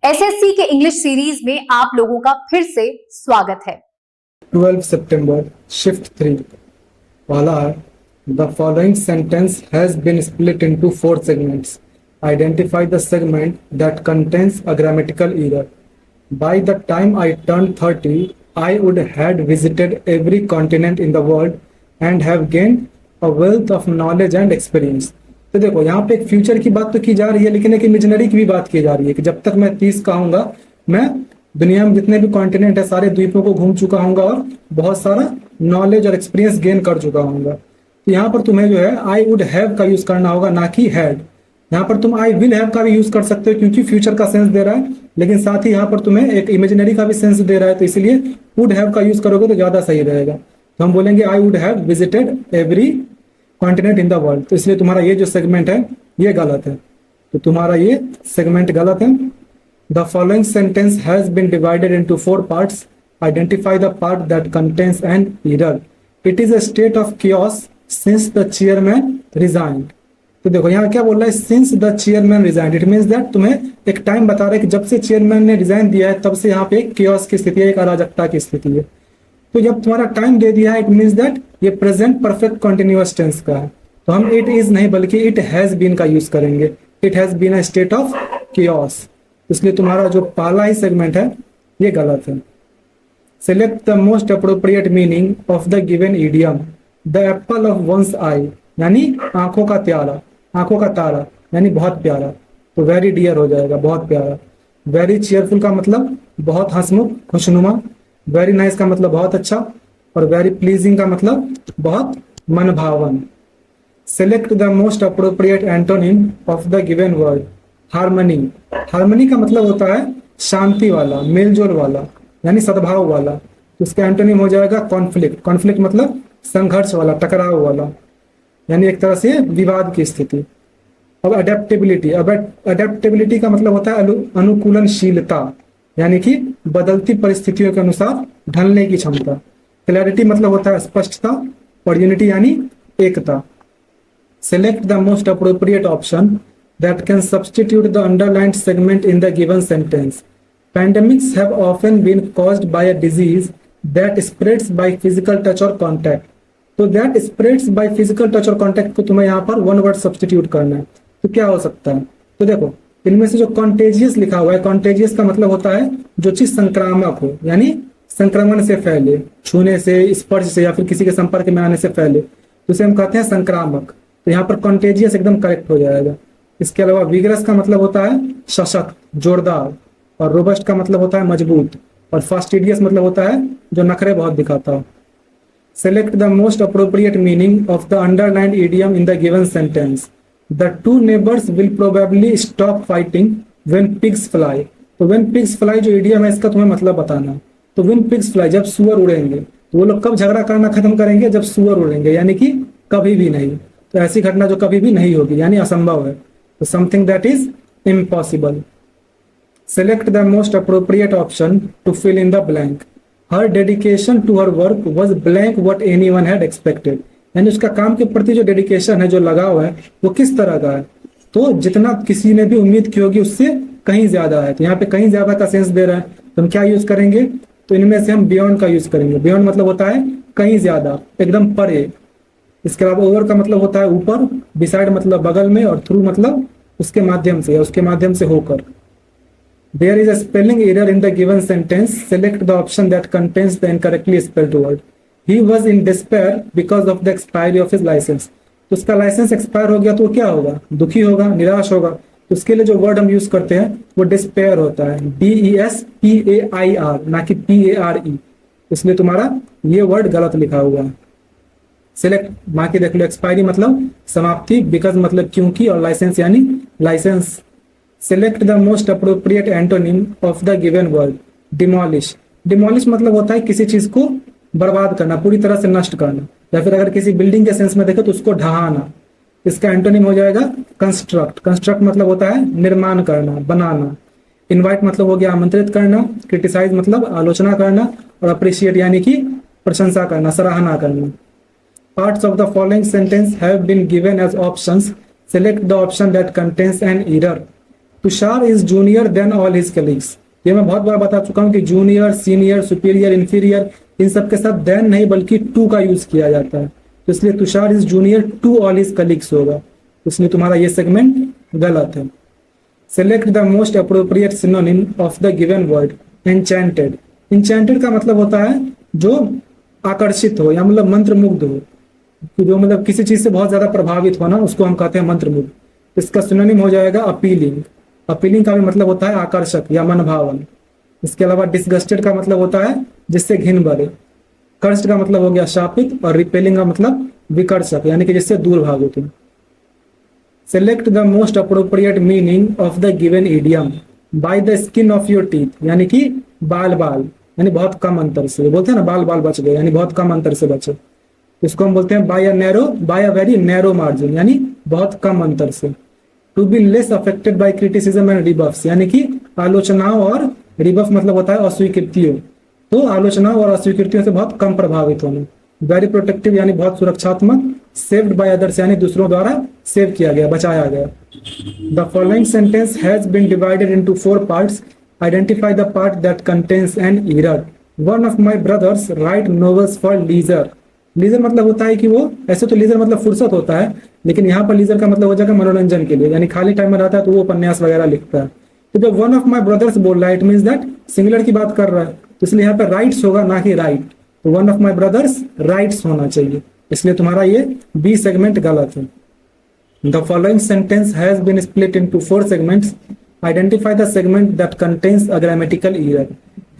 SSC के English series में आप लोगों का फिर से स्वागत है। 12 सितंबर शिफ्ट 3 वाला है। The following sentence has been split into 4 segments. Identify the segment that contains a grammatical error. By the time I turn 30 I would had visited every continent in the world and have gained a wealth of knowledge and experience. तो देखो यहाँ पे एक future की बात तो की जा रही है, लेकिन एक इमेजिनरी की भी बात की जा रही है कि जब तक मैं 30 का हूँगा मैं दुनिया में जितने भी कॉन्टिनेंट है सारे द्वीपों को घूम चुका हूँगा और बहुत सारा नॉलेज और एक्सपीरियंस गेन कर चुका हूँगा। तो यहाँ पर तुम्हें जो है आई वुड हैव का यूज करना होगा, ना कि हैड। यहाँ पर तुम आई विल हैव का भी यूज कर सकते हो क्योंकि फ्यूचर का सेंस दे रहा है, लेकिन साथ ही यहाँ पर तुम्हें एक इमेजिनरी का भी सेंस दे रहा है, तो इसलिए वुड हैव का यूज करोगे तो ज्यादा सही रहेगा। तो हम बोलेंगे I would have visited every continent in the world. तो इसलिए तुम्हारा ये जो सेगमेंट है ये गलत है, तो तुम्हारा ये सेगमेंट गलत है। The following sentence has been divided into 4 parts. Identify the part that contains an error. It is a state of chaos since the chairman resigned. तो देखो यहाँ क्या बोल रहा है, since the chairman resigned. It means that तुम्हें एक time बता रहा है कि जब से चेयरमैन ने रिजाइन दिया है तब से यहाँ पे एक chaos की स्थिति है, एक अराजकता की स्थिति है। तो जब तुम्हारा टाइम दे दिया है इट मीन्स दैट ये प्रेजेंट परफेक्ट कॉन्टिन्यूअस टेंस का है, तो हम इट इज नहीं बल्कि इट हैज बीन का यूज करेंगे। It has been a state of chaos। इसलिए तुम्हारा जो पहला ही सेगमेंट है ये गलत है। Select the most appropriate meaning of the given idiom. The apple of one's eye यानी आंखों का तारा, आंखों का तारा यानी बहुत प्यारा, तो वेरी डियर हो जाएगा, बहुत प्यारा। वेरी चेयरफुल का मतलब बहुत हंसमुख, खुशनुमा। वेरी नाइस का मतलब बहुत अच्छा, और वेरी प्लीजिंग का मतलब बहुत मनभावन। Select the most appropriate antonym of the given word. Harmony. Harmony का मतलब होता है शांति वाला, मेलजोल वाला यानी सद्भाव वाला, तो इसका एंटोनिम हो जाएगा कॉन्फ्लिक्ट। कॉन्फ्लिक्ट मतलब संघर्ष वाला, टकराव वाला, यानी एक तरह से विवाद की स्थिति। अब अडेप्टेबिलिटी। अब अडेप्टेबिलिटी का मतलब होता है अनुकूलनशीलता, यानी कि बदलती परिस्थितियों के अनुसार ढलने की क्षमता। क्लैरिटी मतलब होता है स्पष्टता, और यूनिटी यानी एकता। Select the most appropriate option that can substitute the underlined segment in the given sentence. Pandemics have often been caused by a disease that spreads by physical touch or contact. तो that spreads by physical touch or contact को तुम्हें यहाँ पर one word substitute करना है, तो क्या हो सकता है। तो देखो इनमें से जो कॉन्टेजियस लिखा हुआ है, कॉन्टेजियस का मतलब होता है जो चीज संक्रामक हो, यानी संक्रमण से फैले, छूने से, स्पर्श से या फिर किसी के संपर्क में आने से फैले, तो उसे हम कहते हैं संक्रामक। तो यहाँ पर कॉन्टेजियस एकदम करेक्ट हो जाएगा। इसके अलावा विगरस का मतलब होता है सशक्त, जोरदार, और रोबस्ट का मतलब होता है मजबूत, और फास्टिडियस मतलब होता है जो नखरे बहुत दिखाता हो। Select the most appropriate meaning of the underlined idiom in the given sentence. The two neighbors will probably stop fighting when pigs fly। तो when pigs fly जो इडियम है इसका तुम्हें मतलब बताना। तो when pigs fly जब सुअर उड़ेंगे, तो वो लोग कब झगड़ा करना खत्म करेंगे, जब सुअर उड़ेंगे, यानी कि कभी भी नहीं। तो ऐसी घटना जो कभी भी नहीं होगी यानी असंभव है, तो something that is impossible. Select the most appropriate option to fill in the blank. Her dedication to her work was blank what anyone had expected. यानी उसका काम के प्रति जो डेडिकेशन है, जो लगाव है, वो किस तरह का है, तो जितना किसी ने भी उम्मीद की होगी उससे कहीं ज्यादा है। तो यहाँ पे कहीं ज्यादा का सेंस दे रहा है, तो हम क्या यूज करेंगे, तो इनमें से हम बियॉन्ड का यूज करेंगे। बियॉन्ड मतलब होता है कहीं ज्यादा, एकदम परे। इसके अलावा ओवर का मतलब होता है ऊपर, बिसाइड मतलब बगल में, और थ्रू मतलब उसके माध्यम से या उसके माध्यम से होकर। There is a spelling error in the given sentence. Select the option that contains the incorrectly spelled word. He was in despair because of the expiry of his license। तो उसका लाइसेंस एक्सपायर हो गया तो क्या होगा, दुखी होगा, निराश होगा। तो उसके लिए जो वर्ड हम यूज करते हैं वो डिस्पेयर होता है, DESPAIR, ना कि PARE। इसलिए तुम्हारा ये वर्ड गलत लिखा हुआ है। सिलेक्ट बाकी देख लो। एक्सपायरी मतलब समाप्ति, बिकॉज मतलब क्योंकि, और लाइसेंस यानी licence. Select the most appropriate antonym of the given word. Demolish. Demolish मतलब होता है किसी चीज को बर्बाद करना, पूरी तरह से नष्ट करना, या फिर अगर किसी बिल्डिंग के सेंस में देखें तो उसको ढहाना। इसका एंटोनिम हो जाएगा कंस्ट्रक्ट। कंस्ट्रक्ट मतलब होता है निर्माण करना, बनाना। इनवाइट मतलब हो गया आमंत्रित करना। क्रिटिसाइज मतलब आलोचना करना, और अप्रिशिएट यानी कि प्रशंसा करना, सराहना करना। Parts of the following sentence have been given as options. Select the option that contains an error. Tushar is junior than all his colleagues. ये मैं बहुत बार बता चुका हूँ कि जूनियर, सीनियर, सुपीरियर, इंफीरियर इन सब के साथ देन नहीं बल्कि टू का यूज किया जाता है, तो इसलिए Tushar is junior to all his colleagues होगा, इसलिए तुम्हारा ये सेगमेंट गलत है। Select the most appropriate synonym of the given word enchanted. Enchanted का मतलब होता है जो आकर्षित हो या मतलब मंत्रमुग्ध हो, जो मतलब किसी चीज से बहुत ज्यादा प्रभावित होना, उसको हम कहते हैं मंत्रमुग्ध। इसका सिनोनिम हो जाएगा अपीलिंग। अपीलिंग का भी मतलब होता है आकर्षक या मनभावन। इसके अलावा डिसगस्टेड का मतलब होता है जिससे घिन भरे। कर्स्ट का मतलब हो गया शापित, और रिपेलिंग का मतलब विकर्षक यानी कि जिससे दूर भागो तुम। Select the most appropriate meaning of the given idiom by the skin of your teeth, यानी कि बाल बाल यानी बहुत कम अंतर से, बोलते हैं ना बाल बाल बच गए यानी बहुत कम अंतर से बचे, इसको हम बोलते हैं by a very narrow margin यानी बहुत कम अंतर से। To be less affected by criticism and rebuffs, यानी कि आलोचनाओं और रिबफ मतलब होता है अस्वीकृतियों, तो आलोचनाओं और अस्वीकृतियों से बहुत कम प्रभावित होना। वेरी प्रोटेक्टिव यानी बहुत सुरक्षात्मक। सेव्ड बाय अदर्स यानी दूसरों द्वारा सेव किया गया, बचाया गया। The following sentence has been divided into 4 parts. Identify the part that contains an error. One of my brothers write novels for leisure. Leisure मतलब होता है कि वो, ऐसे तो लीजर मतलब फुर्सत होता है, लेकिन यहाँ पर लीजर का मतलब हो जाएगा मनोरंजन के लिए, यानी खाली टाइम में रहता है तो वो उपन्यास वगैरह लिखता है। तो जब वन ऑफ माय ब्रदर्स बोल रहा है, इट मींस दैट सिंगुलर की बात कर रहा है, तो इसलिए यहाँ पर राइट्स होगा ना कि राइट, तो one of my brothers writes होना चाहिए, इसलिए तुम्हारा ये बी सेगमेंट गलत है। The following sentence has been split into 4 segments. Identify the segment that contains a grammatical error.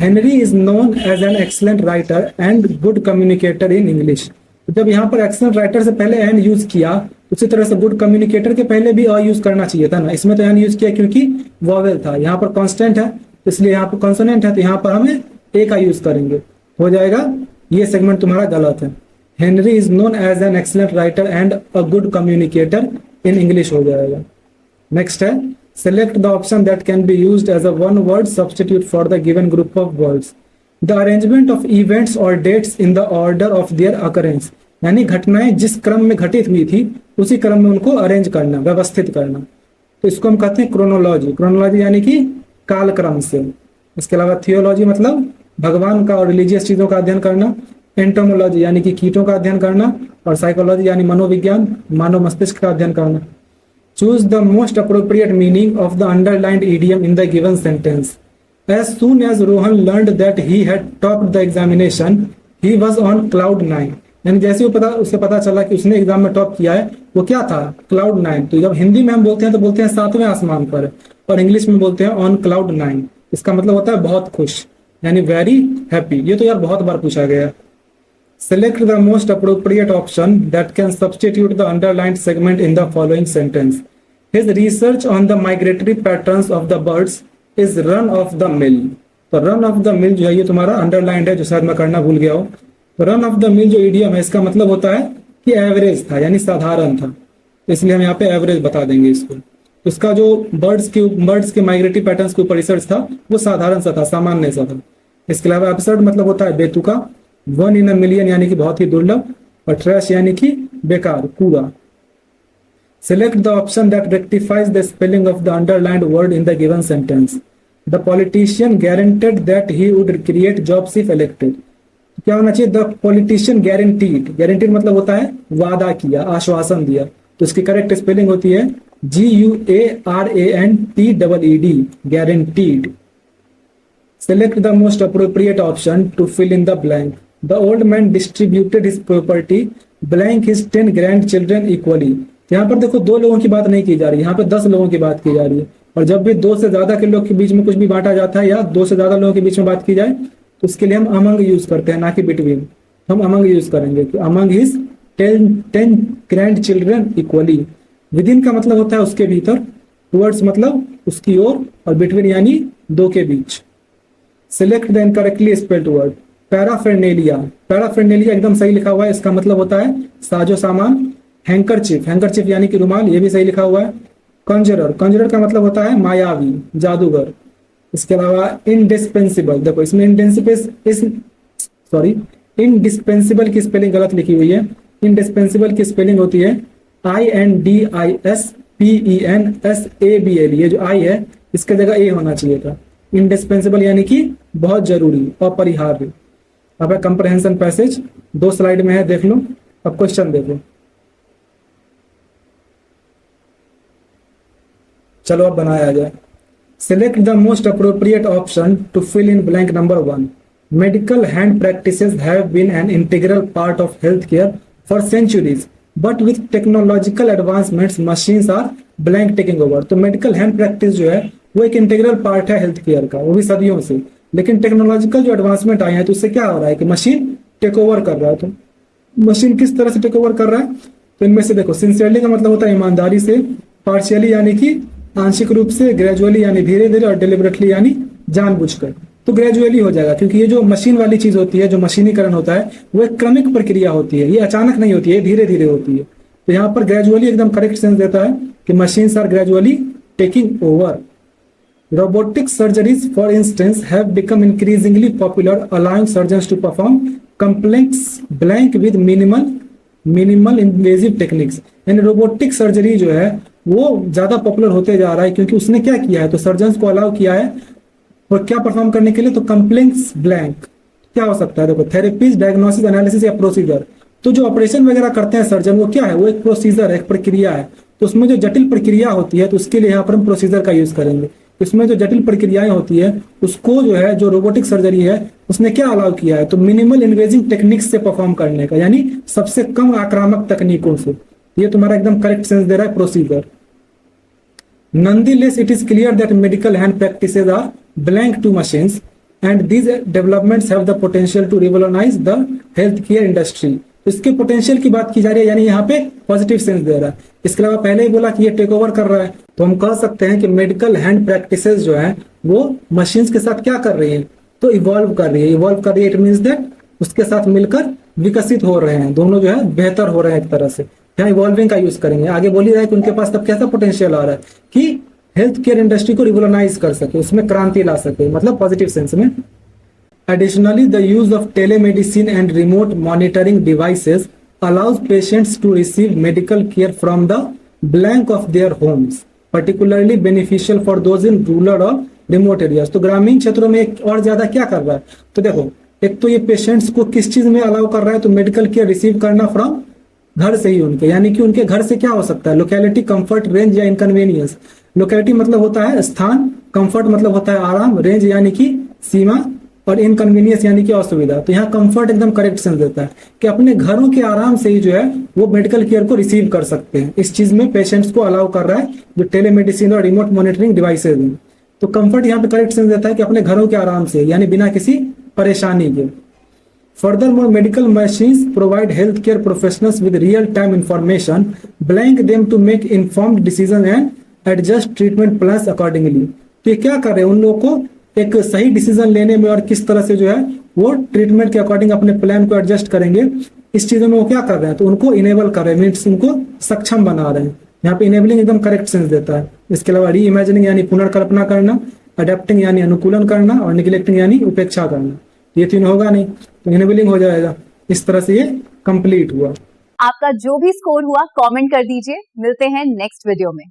Henry is known as an excellent writer and good communicator in English. तो जब यहाँ पर एक्सलेंट राइटर से पहले N use किया, उसी तरह से गुड कम्युनिकेटर के पहले भी अ यूज करना चाहिए था ना, इसमें तो एन यूज किया क्योंकि वॉवेल था, यहाँ पर कॉन्स्टेंट है इसलिए यहाँ पर कॉन्सोनेंट है, तो यहाँ पर हमें ए का यूज करेंगे, हो जाएगा ये सेगमेंट तुम्हारा गलत है। Henry is known as an excellent writer and a good communicator in English हो जाएगा। नेक्स्ट है select the option that can be used as a one word substitute for the given group of words. The arrangement of events or dates in the order of their occurrence, यानी घटनाएं जिस क्रम में घटित हुई थी उसी क्रम में उनको अरेंज करना, व्यवस्थित करना, तो इसको हम कहते हैं क्रोनोलॉजी। क्रोनोलॉजी यानी कि कालक्रम से। इसके अलावा थियोलॉजी मतलब भगवान का और रिलीजियस चीजों का अध्ययन करना। एंटोमोलॉजी यानी कि कीटों का अध्ययन करना, और साइकोलॉजी यानी मनोविज्ञान, मानव मस्तिष्क का अध्ययन करना। Choose the most appropriate meaning of the underlined idiom in the given sentence. As soon as Rohan learned that he had topped the examination, he was on cloud 9. यानी जैसे उसे पता चला कि उसने एग्जाम में टॉप किया है, वो क्या था? क्लाउड 9। तो जब हिंदी में हम बोलते हैं तो बोलते हैं 7वें आसमान पर, और इंग्लिश में बोलते हैं ऑन क्लाउड 9। इसका मतलब होता है बहुत खुश, यानी वेरी हैप्पी। ये तो यार बहुत बार पूछा गया। Select the most appropriate option that can substitute the underlined segment in the following sentence. His research on the migratory patterns of the birds is run of the mill. तो run of the mill जो है ये तुम्हारा underlined है, जो शायद मैं करना भूल गया हूँ। रन ऑफ द मिल जो इडियम है इसका मतलब होता है कि एवरेज था, यानी साधारण था, इसलिए हम यहाँ पे एवरेज बता देंगे इसको। उसका जो बर्ड्स के माइग्रेटरी पैटर्न्स के ऊपर रिसर्च था वो साधारण सा था, सामान्य सा था। इसके अलावा एब्सर्ड मतलब होता है बेतुका। 1 in a million यानी कि बहुत ही दुर्लभ, और ट्रैश यानी कि बेकार, कूड़ा। Select the option that rectifies the spelling of the underlined word in the given sentence. The politician guaranteed that he would create jobs if elected. क्या होना चाहिए? The politician guaranteed. Guaranteed मतलब होता है वादा किया, आश्वासन दिया, तो इसकी करेक्ट स्पेलिंग होती है GUARANTEED, guaranteed. Select the most appropriate option to fill in the blank. The old man distributed his property blank his 10 grandchildren equally. यहाँ पर देखो 2 लोगों की बात नहीं की जा रही, यहाँ पे 10 लोगों की बात की जा रही है। और जब भी 2 से ज्यादा के लोग के बीच में कुछ भी बांटा जाता है या 2 से ज्यादा लोगों के बीच में बात की जाए तो उसके लिए हम अमंग यूज करते हैं, ना कि बिटवीन। हम अमंग यूज करेंगे कि among his 10 grand children equally. With in का मतलब होता है उसके भीतर, टुवर्ड्स मतलब उसकी ओर, और बिटवीन यानी 2 के बीच। Select the incorrectly spelled word. Paraphernalia, paraphernalia एकदम सही लिखा हुआ है, इसका मतलब होता है साजो सामान। हैंकरचिफ, हैंकरचिफ यानी कि रुमाल, ये भी सही लिखा हुआ है। कंजरर, कंजरर का मतलब होता है मायावी, जादूगर। इसके अलावा इंडिस्पेंसिबल, देखो इसमें इंडिस्पेंसिबल की स्पेलिंग गलत लिखी हुई है। इंडिस्पेंसिबल की स्पेलिंग होती है INDISPENSABL। ये जो आई है इसके जगह ए होना चाहिए था। इंडिस्पेंसिबल यानी कि बहुत जरूरी, अपरिहार्य। अब है कंप्रहेंशन पैसेज, 2 स्लाइड में है, देख लो। अब क्वेश्चन देखो, चलो अब बनाया जाए। Select the most appropriate option to fill in blank number 1. Medical hand practices have been an integral part of healthcare for centuries, but with technological advancements, machines are blank taking over. तो medical hand practice जो है वो एक integral part है health care का, वो भी सदियों से। लेकिन टेक्नोलॉजिकल जो एडवांसमेंट आए हैं तो उससे क्या हो रहा है कि मशीन टेक ओवर कर रहा है। तो मशीन किस तरह से टेक ओवर कर रहा है, तो इनमें से देखो, सिंसियरली का मतलब होता है ईमानदारी से, पार्शियली यानी कि आंशिक रूप से, ग्रेजुअली यानी धीरे धीरे, और डिलिबरेटली यानी जानबूझकर। तो ग्रेजुअली हो जाएगा, क्योंकि ये जो मशीन वाली चीज होती है, जो मशीनीकरण होता है, वो एक क्रमिक प्रक्रिया होती है, ये अचानक नहीं होती है, धीरे धीरे होती है। तो यहाँ पर ग्रेजुअली एकदम करेक्ट सेंस देता है कि machines are gradually taking over. Robotic surgeries for instance have become increasingly popular, allowing surgeons to perform complex blank with minimal invasive techniques. यानी रोबोटिक सर्जरी जो है वो ज्यादा पॉपुलर होते जा रहा है, क्योंकि उसने क्या किया है, तो सर्जन्स को अलाउ किया है और क्या परफॉर्म करने के लिए, तो कॉम्प्लेक्स ब्लैंक क्या हो सकता है, देखो, थेरेपीज, डायग्नोसिस, एनालिसिस या प्रोसीजर। तो जो ऑपरेशन वगैरह करते हैं सर्जन, वो क्या है, वो एक प्रोसीजर है, एक प्रक्रिया है। तो उसमें जो जटिल प्रक्रिया होती है, तो उसके लिए यहाँ पर हम प्रोसीजर का यूज करेंगे। इसमें जो जटिल प्रक्रियाएं होती है उसको जो है, जो रोबोटिक सर्जरी है, उसने क्या अलाउ किया है, तो मिनिमल इन्वेजिव टेक्निक्स से परफॉर्म करने का, यानी सबसे कम आक्रामक तकनीकों से। ये तुम्हारा एकदम करेक्ट सेंस दे रहा है, procedure. Nonetheless, it is clear that medical hand practices are blank to machines, and these developments have the potential to revolutionize the healthcare industry. इसके पोटेंशियल की बात की जा रही है, यानी यहाँ पे पॉजिटिव सेंस दे रहा है। इसके अलावा पहले ही बोला कि ये टेक ओवर कर रहा है, तो हम कह सकते हैं कि मेडिकल हैंड प्रैक्टिसेस जो है वो मशीन्स के साथ क्या कर रही है, तो इवॉल्व कर रही है। इवॉल्व कर रही है, इट मीन्स दैट उसके साथ मिलकर विकसित हो रहे हैं, दोनों जो है बेहतर हो रहे हैं एक तरह से। यहाँ इवॉल्विंग का यूज करेंगे। आगे बोल ही रहा है कि उनके पास तब कैसा पोटेंशियल आ रहा है कि हेल्थ केयर इंडस्ट्री को रिवोल्यूशनाइज कर सके, उसमें क्रांति ला सके, मतलब पॉजिटिव सेंस में। Additionally, the use of telemedicine and remote monitoring devices allows patients to receive medical care from the blank of their homes, particularly beneficial for those in rural or remote areas. तो ग्रामीण क्षेत्रों में एक और ज्यादा क्या कर रहा है, तो देखो, एक तो ये पेशेंट्स को किस चीज में अलाउ कर रहा है, तो मेडिकल केयर रिसीव करना फ्रॉम घर से ही उनके, यानी कि उनके घर से क्या हो सकता है, लोकेलिटी, कंफर्ट, रेंज या इनकन्वीनियंस। लोकेलिटी मतलब होता है स्थान, कंफर्ट मतलब होता है आराम, रेंज यानी कि सीमा, और इनकन्वीनियंस यानी कि असुविधा। तो यहाँ कंफर्ट एकदम करेक्ट सेंस देता है कि अपने घरों के आराम से ही जो है वो मेडिकल केयर को रिसीव कर सकते हैं। इस चीज में पेशेंट्स को अलाउ कर रहा है जो टेलीमेडिसिन और रिमोट मॉनिटरिंग डिवाइसेज हैं। तो कंफर्ट यहाँ पे करेक्ट सेंस देता है कि अपने घरों के आराम से, यानी बिना किसी परेशानी के। Furthermore, medical machines provide healthcare professionals with real-time information, blank them to make informed decisions and adjust treatment plans accordingly. तो ये क्या कर रहे हैं, उन लोगों को एक सही डिसीजन लेने में और किस तरह से जो है वो ट्रीटमेंट के अकॉर्डिंग अपने प्लान को एडजस्ट करेंगे, इस चीजों में वो क्या कर रहे हैं, तो उनको इनेबल कर रहे हैं, मीन्स उनको सक्षम बना रहे हैं। यहाँ पे इनेबलिंग एकदम करेक्ट सेंस देता है। इसके अलावा री इमेजिनिंग यानी पुनर्कल्पना करना, अडेप्टिंग यानी अनुकूलन करना, और निग्लेक्टिंग यानी उपेक्षा करना। ये तीन होगा नहीं तो इनेबलिंग हो जाएगा। इस तरह से ये कंप्लीट हुआ। आपका जो भी स्कोर हुआ कमेंट कर दीजिए। मिलते हैं नेक्स्ट वीडियो में।